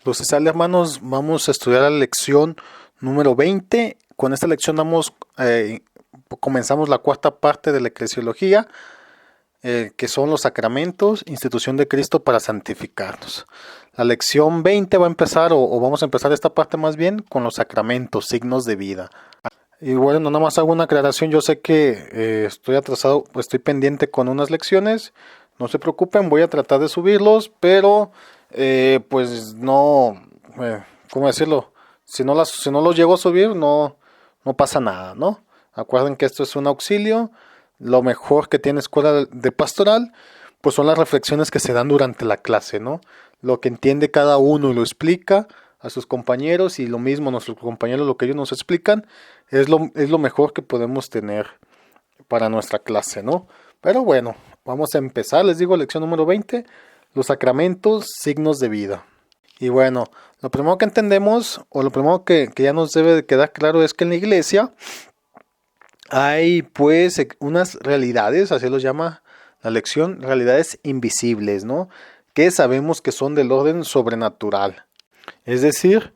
Los hermanos, vamos a estudiar la lección número 20. Con esta lección comenzamos la cuarta parte de la eclesiología, que son los sacramentos, institución de Cristo para santificarnos. La lección 20 va a empezar, o vamos a empezar esta parte más bien, con los sacramentos, signos de vida. Y bueno, nada más hago una aclaración. Yo sé que estoy atrasado, estoy pendiente con unas lecciones. No se preocupen, voy a tratar de subirlos, pero pues no, ¿cómo decirlo? Si no los llego a subir, no pasa nada, ¿no? Acuerden que esto es un auxilio. Lo mejor que tiene Escuela de Pastoral, pues son las reflexiones que se dan durante la clase, ¿no? Lo que entiende cada uno y lo explica a sus compañeros, y lo mismo nuestros compañeros, lo que ellos nos explican, es lo mejor que podemos tener para nuestra clase, ¿no? Pero bueno, vamos a empezar. Les digo, lección número 20, los sacramentos, signos de vida. Y bueno, lo primero que entendemos, o lo primero que ya nos debe de quedar claro, es que en la iglesia hay pues unas realidades, así los llama la lección, realidades invisibles, ¿no? Que sabemos que son del orden sobrenatural. Es decir,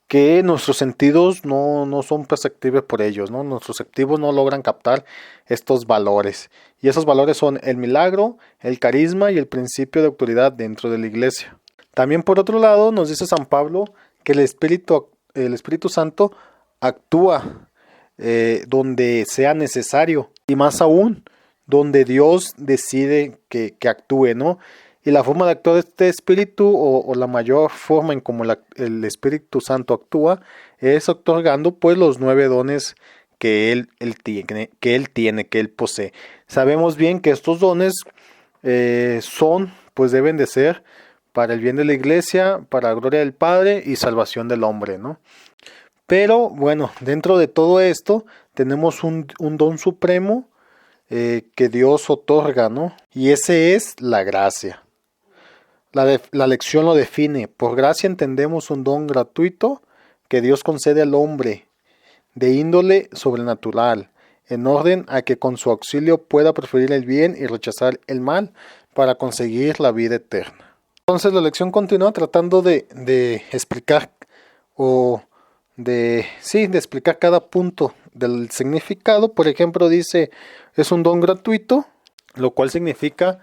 que nuestros sentidos no son perceptibles por ellos, ¿no? Nuestros sentidos no logran captar estos valores. Y esos valores son el milagro, el carisma y el principio de autoridad dentro de la iglesia. También por otro lado nos dice San Pablo que el Espíritu Santo actúa donde sea necesario, y más aún donde Dios decide que actúe, ¿no? Y la forma de actuar de este Espíritu, o la mayor forma en cómo el Espíritu Santo actúa, es otorgando pues los 9 dones que él tiene, que él posee. Sabemos bien que estos dones deben de ser para el bien de la iglesia, para la gloria del Padre y salvación del hombre, ¿no? Pero bueno, dentro de todo esto tenemos un don supremo que Dios otorga, ¿no? Y ese es la gracia. La lección lo define. Por gracia entendemos un don gratuito que Dios concede al hombre, de índole sobrenatural, en orden a que con su auxilio pueda preferir el bien y rechazar el mal para conseguir la vida eterna. Entonces la lección continúa tratando de explicar de explicar cada punto del significado. Por ejemplo, dice, es un don gratuito, lo cual significa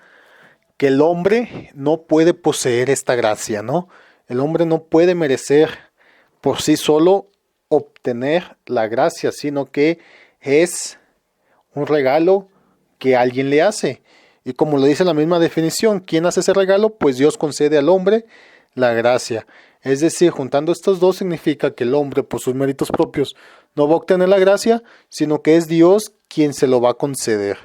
que el hombre no puede poseer esta gracia, ¿no? El hombre no puede merecer por sí solo obtener la gracia, sino que es un regalo que alguien le hace. Y como lo dice la misma definición, ¿quién hace ese regalo? Pues Dios concede al hombre la gracia. Es decir, juntando estos dos significa que el hombre por sus méritos propios no va a obtener la gracia, sino que es Dios quien se lo va a conceder.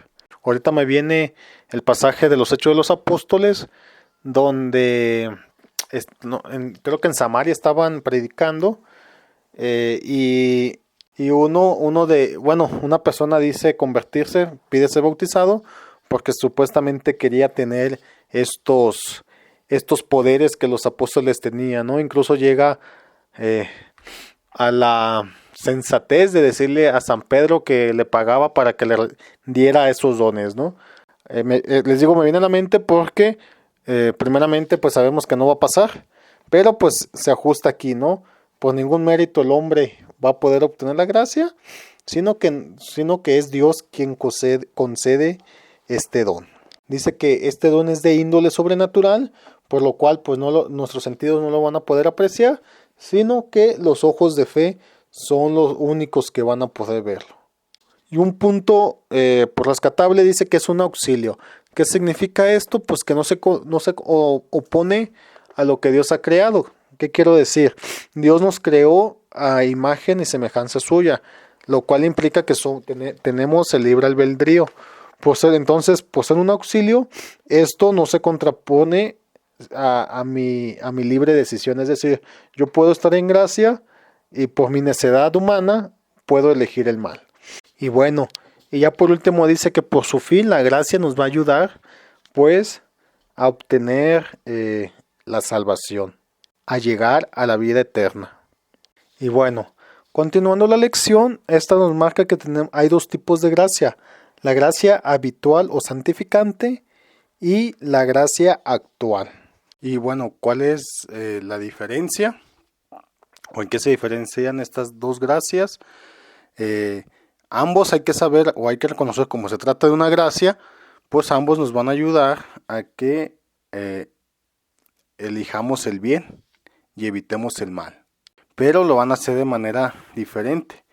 Ahorita me viene el pasaje de los Hechos de los Apóstoles, donde creo que en Samaria estaban predicando, y una persona dice convertirse, pide ser bautizado, porque supuestamente quería tener estos poderes que los apóstoles tenían, ¿no? Incluso llega a la sensatez de decirle a San Pedro que le pagaba para que le diera esos dones, ¿no? Les digo, me viene a la mente porque primeramente pues sabemos que no va a pasar, pero pues se ajusta aquí, ¿no? Por ningún mérito el hombre va a poder obtener la gracia, sino que es Dios quien concede este don. Dice que este don es de índole sobrenatural, por lo cual pues nuestros sentidos no lo van a poder apreciar, sino que los ojos de fe son los únicos que van a poder verlo. Y un punto por rescatable dice que es un auxilio. ¿Qué significa esto? Pues que no se opone a lo que Dios ha creado. ¿Qué quiero decir? Dios nos creó a imagen y semejanza suya, lo cual implica que tenemos el libre albedrío. Por ser un auxilio, esto no se contrapone a mi libre decisión. Es decir, yo puedo estar en gracia y por mi necedad humana puedo elegir el mal. Y bueno, y ya por último dice que por su fin la gracia nos va a ayudar pues a obtener la salvación, a llegar a la vida eterna. Y bueno, continuando la lección, esta nos marca que hay dos tipos de gracia: la gracia habitual o santificante y la gracia actual. Y bueno, ¿cuál es la diferencia? ¿O en qué se diferencian estas dos gracias? Ambos hay que saber o hay que reconocer, como se trata de una gracia, pues ambos nos van a ayudar a que elijamos el bien y evitemos el mal, pero lo van a hacer de manera diferente.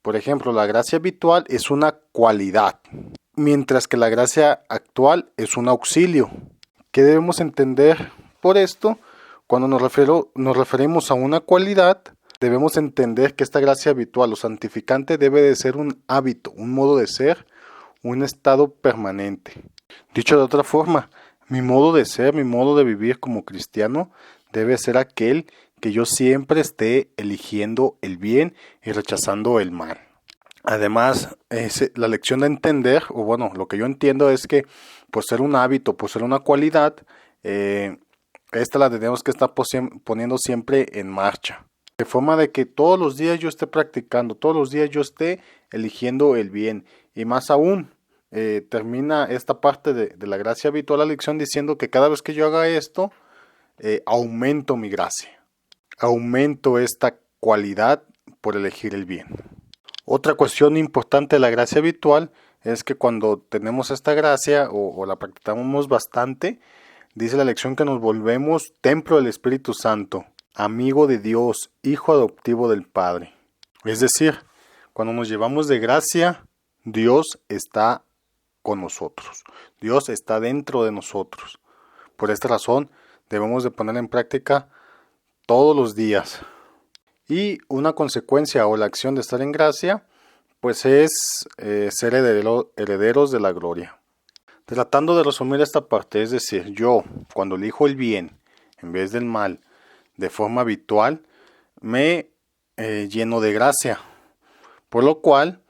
Por ejemplo, la gracia habitual es una cualidad, mientras que la gracia actual es un auxilio. ¿Qué debemos entender por esto? Cuando nos referimos a una cualidad, debemos entender que esta gracia habitual o santificante debe de ser un hábito, un modo de ser, un estado permanente. Dicho de otra forma, mi modo de ser, mi modo de vivir como cristiano debe ser aquel que yo siempre esté eligiendo el bien y rechazando el mal. Además, la lección de entender, o bueno, lo que yo entiendo es que por ser un hábito, por ser una cualidad, esta la tenemos que estar poniendo siempre en marcha. De forma de que todos los días yo esté practicando, todos los días yo esté eligiendo el bien. Y más aún, termina esta parte de la gracia habitual, la lección, diciendo que cada vez que yo haga esto, aumento mi gracia. Aumento esta cualidad por elegir el bien. Otra cuestión importante de la gracia habitual es que cuando tenemos esta gracia o la practicamos bastante, dice la lección que nos volvemos templo del Espíritu Santo, amigo de Dios, hijo adoptivo del Padre. Es decir, cuando nos llevamos de gracia, Dios está con nosotros. Dios está dentro de nosotros. Por esta razón, debemos de poner en práctica todos los días. Y una consecuencia o la acción de estar en gracia, pues es ser herederos de la gloria. Tratando de resumir esta parte, es decir, yo cuando elijo el bien en vez del mal de forma habitual, me lleno de gracia, por lo cual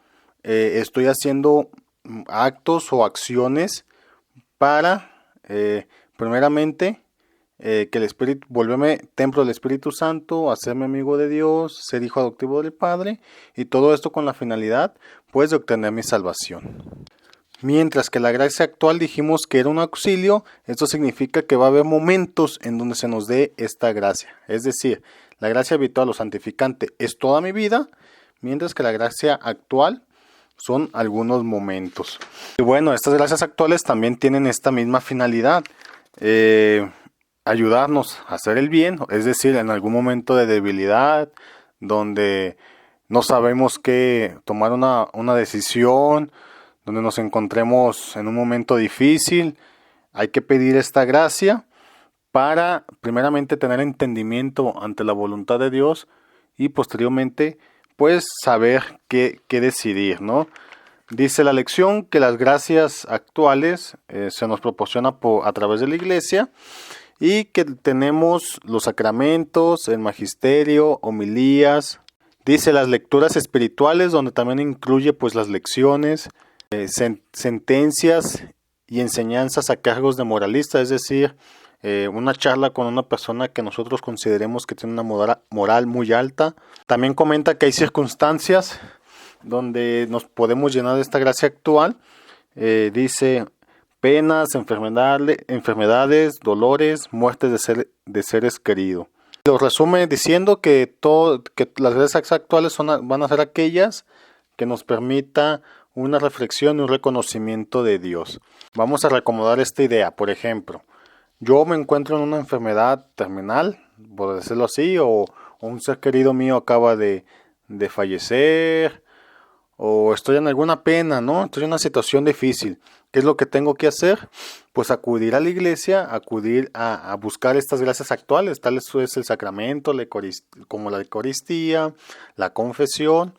estoy haciendo actos o acciones para, primeramente, que el Espíritu, volverme templo del Espíritu Santo, hacerme amigo de Dios, ser hijo adoptivo del Padre, y todo esto con la finalidad, pues, de obtener mi salvación. Mientras que la gracia actual dijimos que era un auxilio, esto significa que va a haber momentos en donde se nos dé esta gracia. Es decir, la gracia habitual o santificante es toda mi vida, mientras que la gracia actual son algunos momentos. Y bueno, estas gracias actuales también tienen esta misma finalidad. Ayudarnos a hacer el bien, es decir, en algún momento de debilidad, donde no sabemos qué tomar una decisión, donde nos encontremos en un momento difícil, hay que pedir esta gracia para primeramente tener entendimiento ante la voluntad de Dios y posteriormente pues saber qué decidir, ¿no? Dice la lección que las gracias actuales se nos proporciona a través de la iglesia y que tenemos los sacramentos, el magisterio, homilías. Dice las lecturas espirituales, donde también incluye pues las lecciones, sentencias y enseñanzas a cargos de moralista, es decir, una charla con una persona que nosotros consideremos que tiene una moral muy alta. También comenta que hay circunstancias donde nos podemos llenar de esta gracia actual. Dice penas, enfermedades, dolores, muertes de seres queridos. Lo resume diciendo que las gracias actuales van a ser aquellas que nos permita una reflexión y un reconocimiento de Dios. Vamos a reacomodar esta idea. Por ejemplo, yo me encuentro en una enfermedad terminal, por decirlo así, o un ser querido mío acaba de fallecer, o estoy en alguna pena, ¿no? Estoy en una situación difícil. ¿Qué es lo que tengo que hacer? Pues acudir a la iglesia, acudir a buscar estas gracias actuales, tal es el sacramento, como la Eucaristía, la confesión,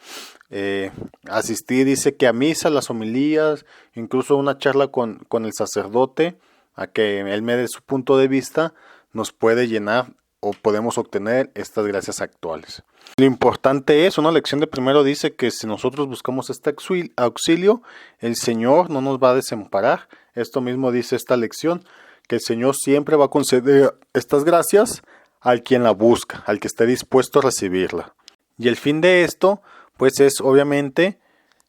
asistir, dice que a misa, las homilías, incluso una charla con el sacerdote, a que él me dé su punto de vista, nos puede llenar o podemos obtener estas gracias actuales. Lo importante es, una lección de primero dice que si nosotros buscamos este auxilio, el Señor no nos va a desamparar. Esto mismo dice esta lección, que el Señor siempre va a conceder estas gracias al quien la busca, al que esté dispuesto a recibirla. Y el fin de esto, pues es obviamente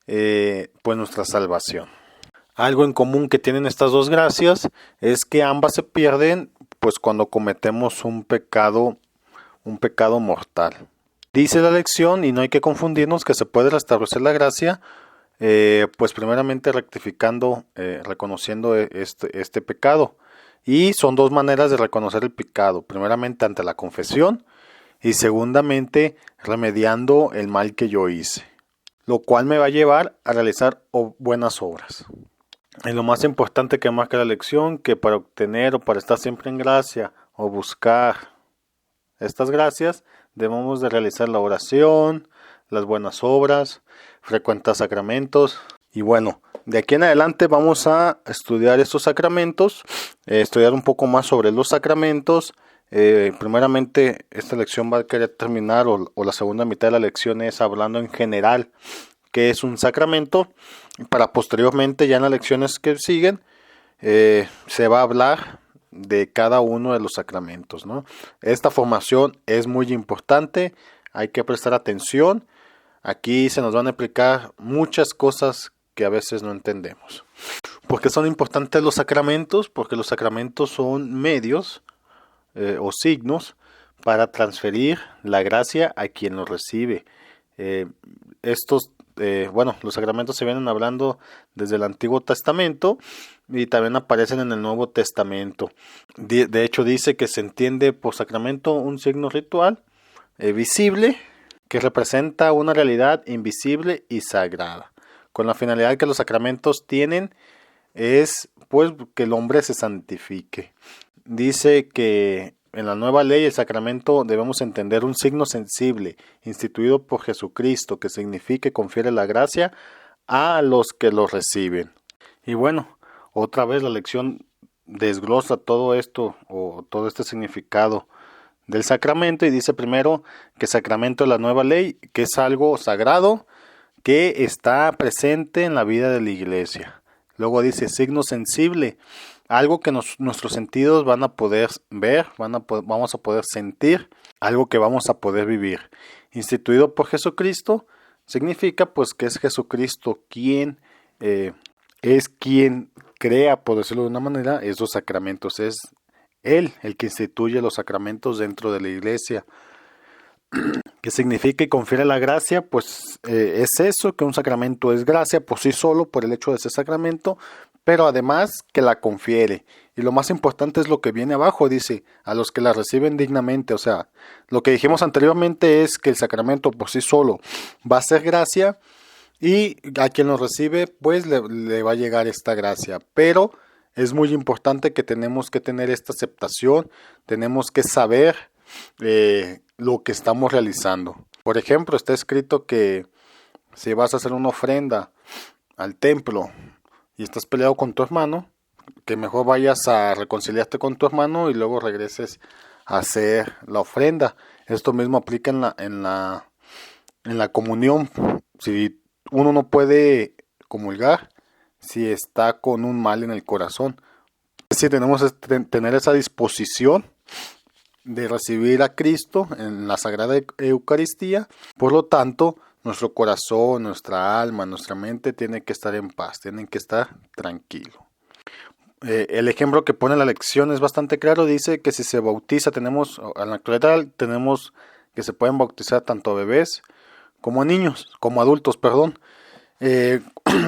pues nuestra salvación. Algo en común que tienen estas dos gracias es que ambas se pierden pues cuando cometemos un pecado mortal. Dice la lección, y no hay que confundirnos, que se puede restablecer la gracia, pues primeramente rectificando, reconociendo este pecado. Y son dos maneras de reconocer el pecado. Primeramente ante la confesión y segundamente remediando el mal que yo hice. Lo cual me va a llevar a realizar buenas obras. Y lo más importante que marca la lección, que para obtener o para estar siempre en gracia o buscar estas gracias, debemos de realizar la oración, las buenas obras, frecuentar sacramentos. Y bueno, de aquí en adelante vamos a estudiar estos sacramentos, estudiar un poco más sobre los sacramentos. Primeramente, esta lección va a querer terminar, o la segunda mitad de la lección es hablando en general qué es un sacramento, para posteriormente, ya en las lecciones que siguen, se va a hablar de cada uno de los sacramentos, ¿no? Esta formación es muy importante, hay que prestar atención. Aquí se nos van a explicar muchas cosas que a veces no entendemos. ¿Por qué son importantes los sacramentos? Porque los sacramentos son medios o signos para transferir la gracia a quien los recibe. Los sacramentos se vienen hablando desde el Antiguo Testamento y también aparecen en el Nuevo Testamento. De hecho, dice que se entiende por sacramento un signo ritual visible que representa una realidad invisible y sagrada. Con la finalidad que los sacramentos tienen es pues que el hombre se santifique. Dice que en la nueva ley el sacramento debemos entender un signo sensible instituido por Jesucristo que significa y confiere la gracia a los que lo reciben. Y bueno, otra vez la lección desglosa todo esto o todo este significado del sacramento y dice primero que sacramento es la nueva ley, que es algo sagrado que está presente en la vida de la iglesia. Luego dice signo sensible, algo que nuestros sentidos van a poder ver, vamos a poder sentir, algo que vamos a poder vivir. Instituido por Jesucristo significa pues que es Jesucristo quien es quien crea, por decirlo de una manera, esos sacramentos. Es Él el que instituye los sacramentos dentro de la iglesia. ¿Qué significa y confiere la gracia? Pues es eso, que un sacramento es gracia por sí solo, por el hecho de ser sacramento, pero además que la confiere. Y lo más importante es lo que viene abajo, dice, a los que la reciben dignamente. O sea, lo que dijimos anteriormente es que el sacramento por sí solo va a ser gracia y a quien lo recibe pues le va a llegar esta gracia. Pero es muy importante que tenemos que tener esta aceptación, tenemos que saber lo que estamos realizando. Por ejemplo, está escrito que si vas a hacer una ofrenda al templo y estás peleado con tu hermano, que mejor vayas a reconciliarte con tu hermano y luego regreses a hacer la ofrenda. Esto mismo aplica en la comunión. Si uno no puede comulgar, si está con un mal en el corazón, si tenemos que tener esa disposición de recibir a Cristo en la Sagrada Eucaristía. Por lo tanto, nuestro corazón, nuestra alma, nuestra mente tiene que estar en paz, tienen que estar tranquilo. El ejemplo que pone la lección es bastante claro, dice que si se bautiza, en la actualidad tenemos que se pueden bautizar tanto a bebés como a niños, como adultos, perdón.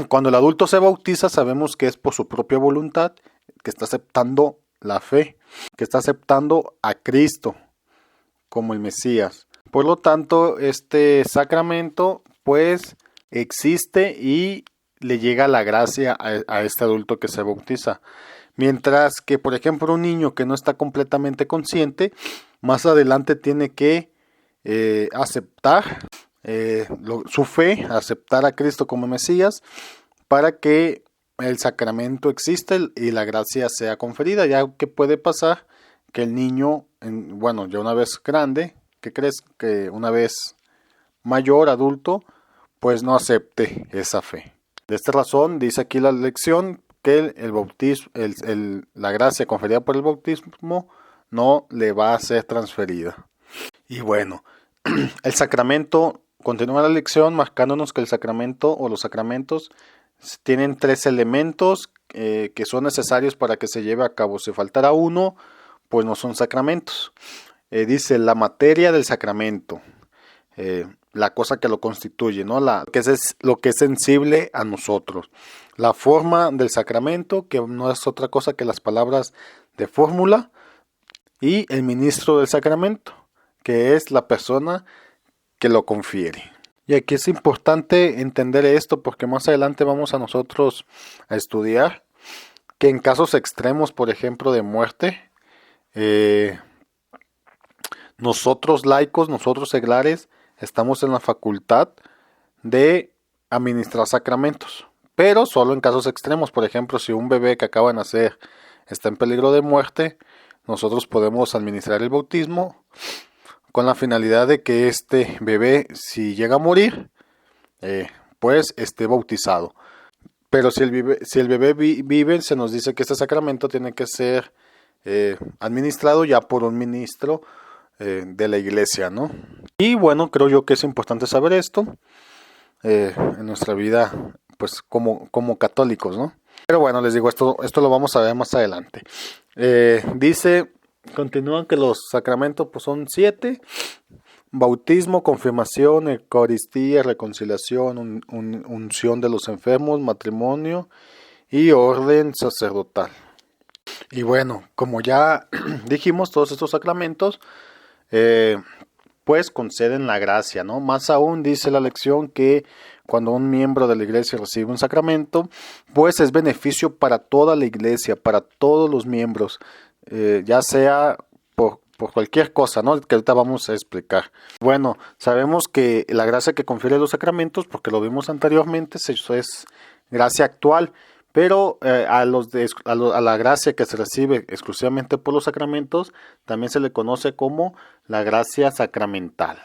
Cuando el adulto se bautiza sabemos que es por su propia voluntad, que está aceptando la fe, que está aceptando a Cristo como el Mesías. Por lo tanto, este sacramento pues existe y le llega la gracia a este adulto que se bautiza. Mientras que, por ejemplo, un niño que no está completamente consciente, más adelante tiene que aceptar su fe, aceptar a Cristo como Mesías, para que el sacramento exista y la gracia sea conferida. Ya que puede pasar que el niño, ya una vez grande, ¿qué crees? Que una vez mayor, adulto, pues no acepte esa fe. De esta razón, dice aquí la lección, que el bautismo, la gracia conferida por el bautismo no le va a ser transferida. Y bueno, el sacramento, continúa la lección marcándonos que el sacramento o los sacramentos tienen 3 elementos que son necesarios para que se lleve a cabo. Si faltara uno, pues no son sacramentos. Dice la materia del sacramento, la cosa que lo constituye, ¿no? Lo que es sensible a nosotros. La forma del sacramento, que no es otra cosa que las palabras de fórmula. Y el ministro del sacramento, que es la persona que lo confiere. Y aquí es importante entender esto porque más adelante vamos a nosotros a estudiar que en casos extremos, por ejemplo, de muerte, nosotros laicos, nosotros seglares, estamos en la facultad de administrar sacramentos, pero solo en casos extremos. Por ejemplo, si un bebé que acaba de nacer está en peligro de muerte, nosotros podemos administrar el bautismo con la finalidad de que este bebé, si llega a morir, pues esté bautizado. Pero si el bebé vive, se nos dice que este sacramento tiene que ser administrado ya por un ministro de la iglesia, ¿no? Y bueno, creo yo que es importante saber esto en nuestra vida, pues como católicos, ¿no? Pero bueno, les digo, esto lo vamos a ver más adelante. Continúan que los sacramentos pues son 7: bautismo, confirmación, eucaristía, reconciliación, unción de los enfermos, matrimonio y orden sacerdotal. Y bueno, como ya dijimos, todos estos sacramentos pues conceden la gracia, ¿no? Más aún dice la lección que cuando un miembro de la iglesia recibe un sacramento, pues es beneficio para toda la iglesia, para todos los miembros, ya sea por cualquier cosa, ¿no? Que ahorita vamos a explicar. Bueno, sabemos que la gracia que confiere los sacramentos, porque lo vimos anteriormente, eso es gracia actual, pero a la gracia que se recibe exclusivamente por los sacramentos, también se le conoce como la gracia sacramental.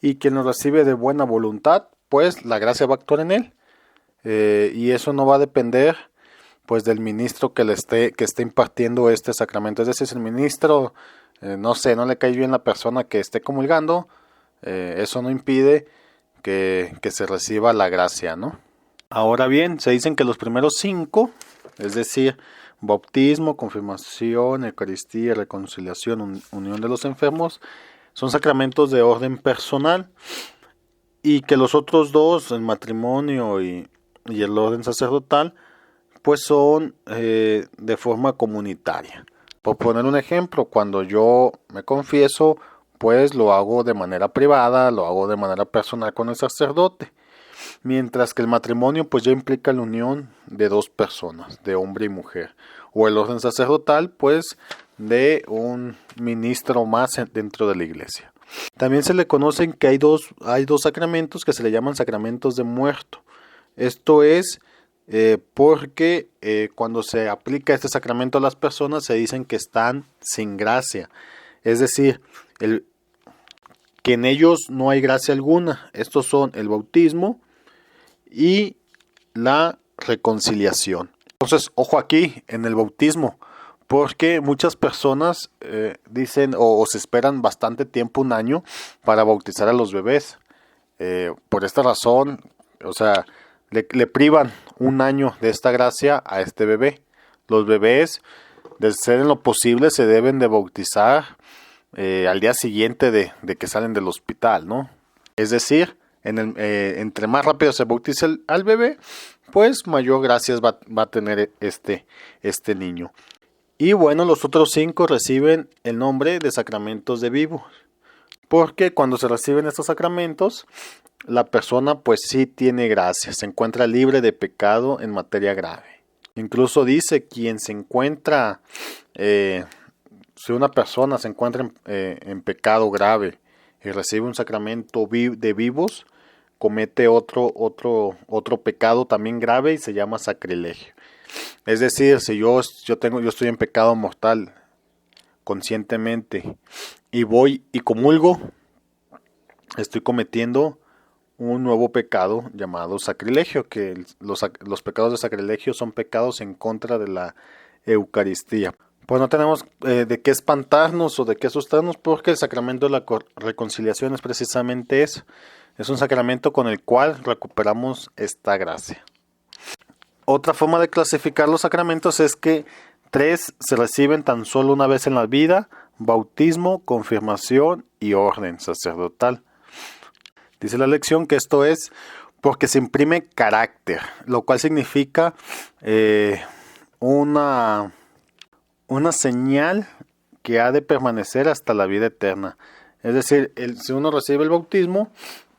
Y quien lo recibe de buena voluntad, pues la gracia va a actuar en él. Y eso no va a depender pues del ministro que esté impartiendo este sacramento. Es decir, si el ministro, no le cae bien la persona que esté comulgando, eso no impide que se reciba la gracia, ¿no? Ahora bien, se dicen que los primeros 5, es decir, bautismo, confirmación, eucaristía, reconciliación, unión de los enfermos, son sacramentos de orden personal, y que los otros 2, el matrimonio y el orden sacerdotal, pues son de forma comunitaria. Por poner un ejemplo, cuando yo me confieso, pues lo hago de manera privada, lo hago de manera personal con el sacerdote. Mientras que el matrimonio pues ya implica la unión de 2 personas, de hombre y mujer. O el orden sacerdotal pues de un ministro más dentro de la iglesia. También se le conocen que hay dos sacramentos que se le llaman sacramentos de muerto. Esto es porque cuando se aplica este sacramento a las personas se dicen que están sin gracia. Es decir, que en ellos no hay gracia alguna. Estos son el bautismo y la reconciliación. Entonces, ojo aquí en el bautismo, porque muchas personas dicen o se esperan bastante tiempo, 1 año, para bautizar a los bebés. Por esta razón, o sea, le privan 1 año de esta gracia a este bebé. Los bebés, de ser en lo posible, se deben de bautizar al día siguiente de que salen del hospital, ¿no? Es decir, entre más rápido se bautice al bebé, pues mayor gracias va a tener este niño. Y bueno, los otros 5 reciben el nombre de sacramentos de vivos, porque cuando se reciben estos sacramentos, la persona pues sí tiene gracia, se encuentra libre de pecado en materia grave. Incluso dice, quien se encuentra, si una persona se encuentra en pecado grave y recibe un sacramento de vivos, comete otro pecado también grave y se llama sacrilegio. Es decir, si yo estoy en pecado mortal conscientemente y voy y comulgo, estoy cometiendo un nuevo pecado llamado sacrilegio, que los pecados de sacrilegio son pecados en contra de la Eucaristía. Pues no tenemos de qué espantarnos o de qué asustarnos, porque el sacramento de la reconciliación es precisamente eso. Es un sacramento con el cual recuperamos esta gracia. Otra forma de clasificar los sacramentos es que 3 se reciben tan solo una vez en la vida: bautismo, confirmación y orden sacerdotal. Dice la lección que esto es porque se imprime carácter, lo cual significa una señal que ha de permanecer hasta la vida eterna. Es decir, si uno recibe el bautismo,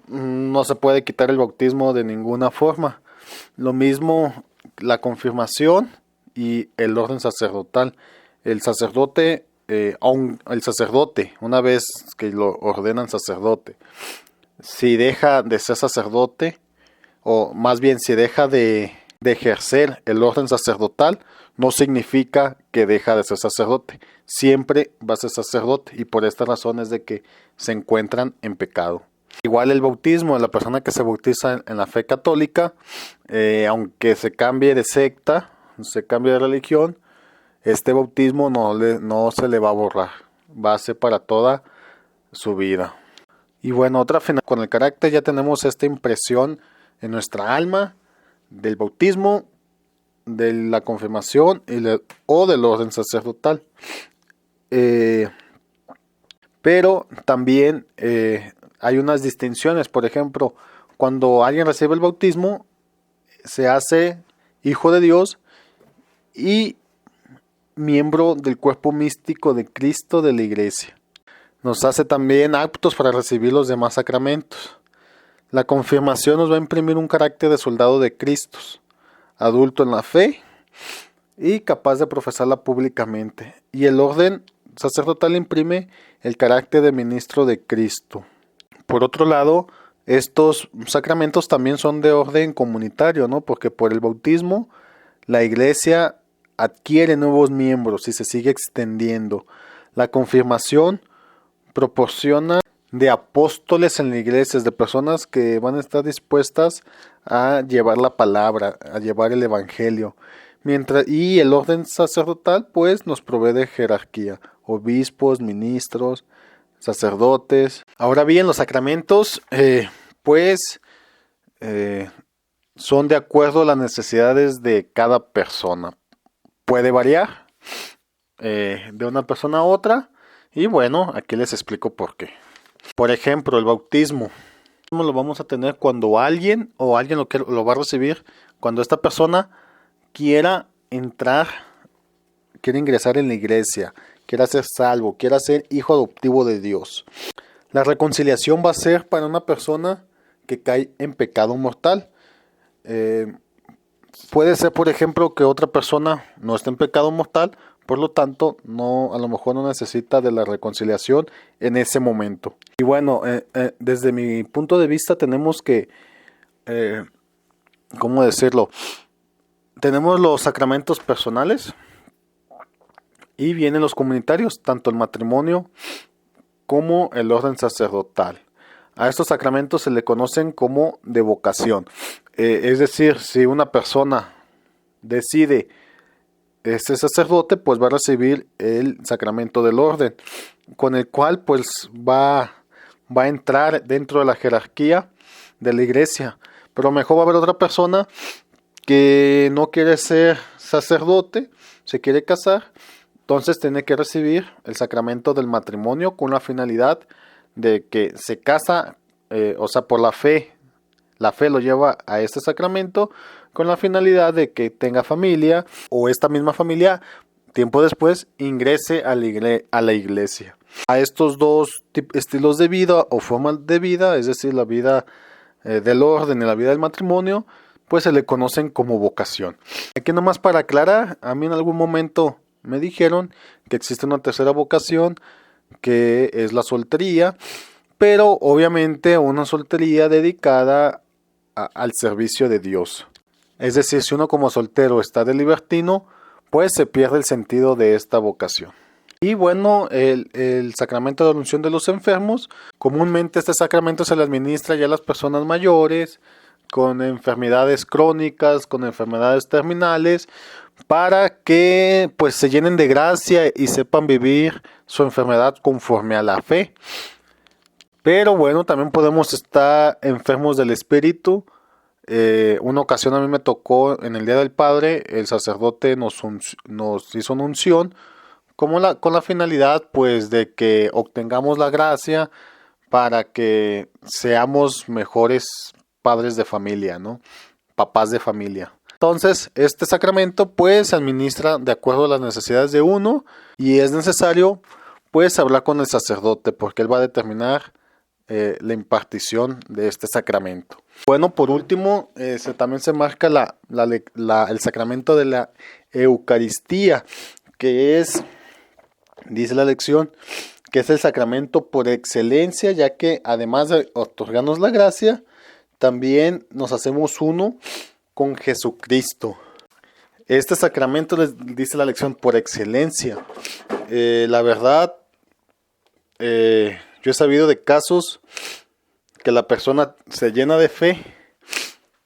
no se puede quitar el bautismo de ninguna forma. Lo mismo la confirmación y el orden sacerdotal. El sacerdote, una vez que lo ordenan sacerdote, si deja de ser sacerdote, o más bien si deja de ejercer el orden sacerdotal, no significa que deja de ser sacerdote. Siempre va a ser sacerdote, y por esta razón es de que se encuentran en pecado. Igual el bautismo, la persona que se bautiza en la fe católica, aunque se cambie de secta, se cambie de religión, este bautismo no se le va a borrar, va a ser para toda su vida. Y bueno, con el carácter ya tenemos esta impresión en nuestra alma del bautismo, de la confirmación o del orden sacerdotal. Pero también hay unas distinciones. Por ejemplo, cuando alguien recibe el bautismo, se hace hijo de Dios y miembro del cuerpo místico de Cristo de la Iglesia. Nos hace también aptos para recibir los demás sacramentos. La confirmación nos va a imprimir un carácter de soldado de Cristo, adulto en la fe y capaz de profesarla públicamente. Y el orden sacerdotal imprime el carácter de ministro de Cristo. Por otro lado, estos sacramentos también son de orden comunitario, ¿no? Porque por el bautismo la Iglesia adquiere nuevos miembros y se sigue extendiendo. La confirmación proporciona de apóstoles en la iglesia, de personas que van a estar dispuestas a llevar la palabra, a llevar el evangelio. Y el orden sacerdotal pues nos provee de jerarquía, obispos, ministros, sacerdotes. Ahora bien, los sacramentos son de acuerdo a las necesidades de cada persona. Puede variar de una persona a otra, y bueno, aquí les explico por qué. Por ejemplo, el bautismo lo vamos a tener cuando alguien lo va a recibir, cuando esta persona quiera ingresar en la iglesia, quiera ser salvo, quiera ser hijo adoptivo de Dios. La reconciliación va a ser para una persona que cae en pecado mortal. Puede ser, por ejemplo, que otra persona no esté en pecado mortal, por lo tanto, a lo mejor no necesita de la reconciliación en ese momento. Y bueno, desde mi punto de vista tenemos que, ¿cómo decirlo? Tenemos los sacramentos personales y vienen los comunitarios, tanto el matrimonio como el orden sacerdotal. A estos sacramentos se le conocen como de vocación. Es decir, si una persona decide ser sacerdote, pues va a recibir el sacramento del orden, con el cual pues va a entrar dentro de la jerarquía de la iglesia. Pero mejor va a haber otra persona que no quiere ser sacerdote, se quiere casar, entonces tiene que recibir el sacramento del matrimonio con la finalidad de que se casa, por la fe lo lleva a este sacramento con la finalidad de que tenga familia, o esta misma familia tiempo después ingrese a la iglesia. A estos dos estilos de vida o formas de vida, es decir, la vida del orden y la vida del matrimonio, pues se le conocen como vocación. Aquí nomás para aclarar, a mí en algún momento me dijeron que existe una tercera vocación, que es la soltería, pero obviamente una soltería dedicada al servicio de Dios. Es decir, si uno como soltero está de libertino, pues se pierde el sentido de esta vocación. Y bueno, el sacramento de la unción de los enfermos, comúnmente este sacramento se le administra ya a las personas mayores, con enfermedades crónicas, con enfermedades terminales, para que pues se llenen de gracia y sepan vivir su enfermedad conforme a la fe. Pero bueno, también podemos estar enfermos del espíritu. Una ocasión a mí me tocó en el Día del Padre, el sacerdote nos hizo una unción con la finalidad pues de que obtengamos la gracia para que seamos mejores padres de familia, ¿no? Papás de familia. Entonces, este sacramento pues se administra de acuerdo a las necesidades de uno y es necesario pues hablar con el sacerdote porque él va a determinar la impartición de este sacramento. Bueno, por último, también se marca el sacramento de la Eucaristía, que es, dice la lección, que es el sacramento por excelencia, ya que además de otorgarnos la gracia, también nos hacemos uno con Jesucristo. Este sacramento, les dice la lección, por excelencia. La verdad, yo he sabido de casos que la persona se llena de fe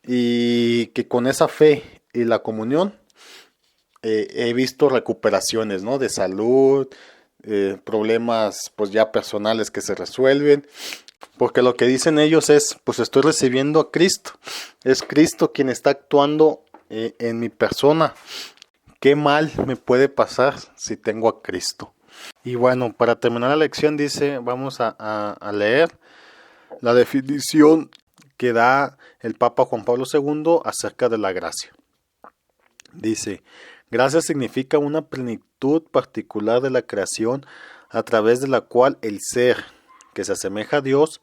y que con esa fe y la comunión he visto recuperaciones, ¿no? De salud, problemas pues ya personales que se resuelven, porque lo que dicen ellos es, pues estoy recibiendo a Cristo, es Cristo quien está actuando en mi persona. ¿Qué mal me puede pasar si tengo a Cristo? Y bueno, para terminar la lección dice, vamos a leer la definición que da el Papa Juan Pablo II acerca de la gracia. Dice, gracia significa una plenitud particular de la creación a través de la cual el ser, que se asemeja a Dios,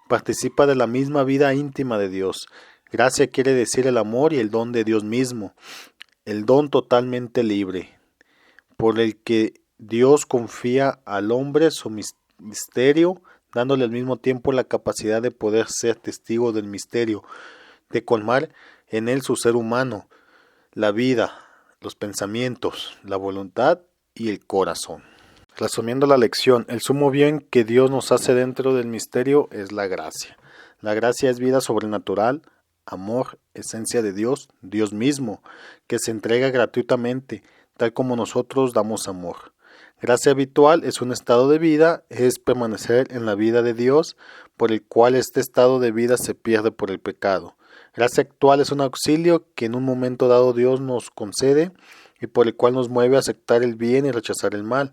participa de la misma vida íntima de Dios. Gracia quiere decir el amor y el don de Dios mismo, el don totalmente libre, por el que Dios confía al hombre su misterio, dándole al mismo tiempo la capacidad de poder ser testigo del misterio, de colmar en él su ser humano, la vida, los pensamientos, la voluntad y el corazón. Resumiendo la lección, el sumo bien que Dios nos hace dentro del misterio es la gracia. La gracia es vida sobrenatural, amor, esencia de Dios, Dios mismo, que se entrega gratuitamente, tal como nosotros damos amor. Gracia habitual es un estado de vida, es permanecer en la vida de Dios, por el cual este estado de vida se pierde por el pecado. Gracia actual es un auxilio que en un momento dado Dios nos concede y por el cual nos mueve a aceptar el bien y rechazar el mal.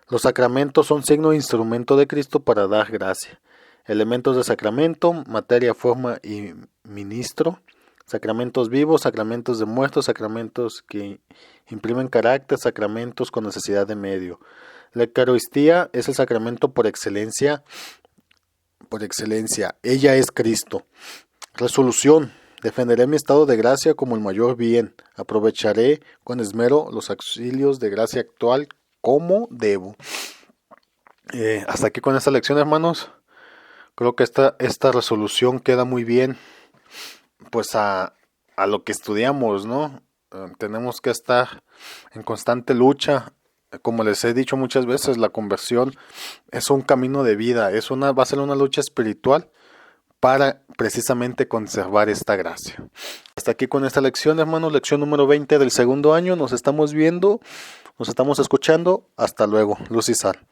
Los sacramentos son signo e instrumento de Cristo para dar gracia. Elementos de sacramento, materia, forma y ministro. Sacramentos vivos, sacramentos de muertos, sacramentos que imprimen carácter, sacramentos con necesidad de medio. La Eucaristía es el sacramento por excelencia. Ella es Cristo. Resolución. Defenderé mi estado de gracia como el mayor bien. Aprovecharé con esmero los auxilios de gracia actual como debo. Hasta aquí con esta lección, hermanos. Creo que esta resolución queda muy bien pues a lo que estudiamos, ¿no? Tenemos que estar en constante lucha. Como les he dicho muchas veces, la conversión es un camino de vida, va a ser una lucha espiritual para precisamente conservar esta gracia. Hasta aquí con esta lección, hermanos, lección número 20 del segundo año. Nos estamos viendo, nos estamos escuchando. Hasta luego. Luz y sal.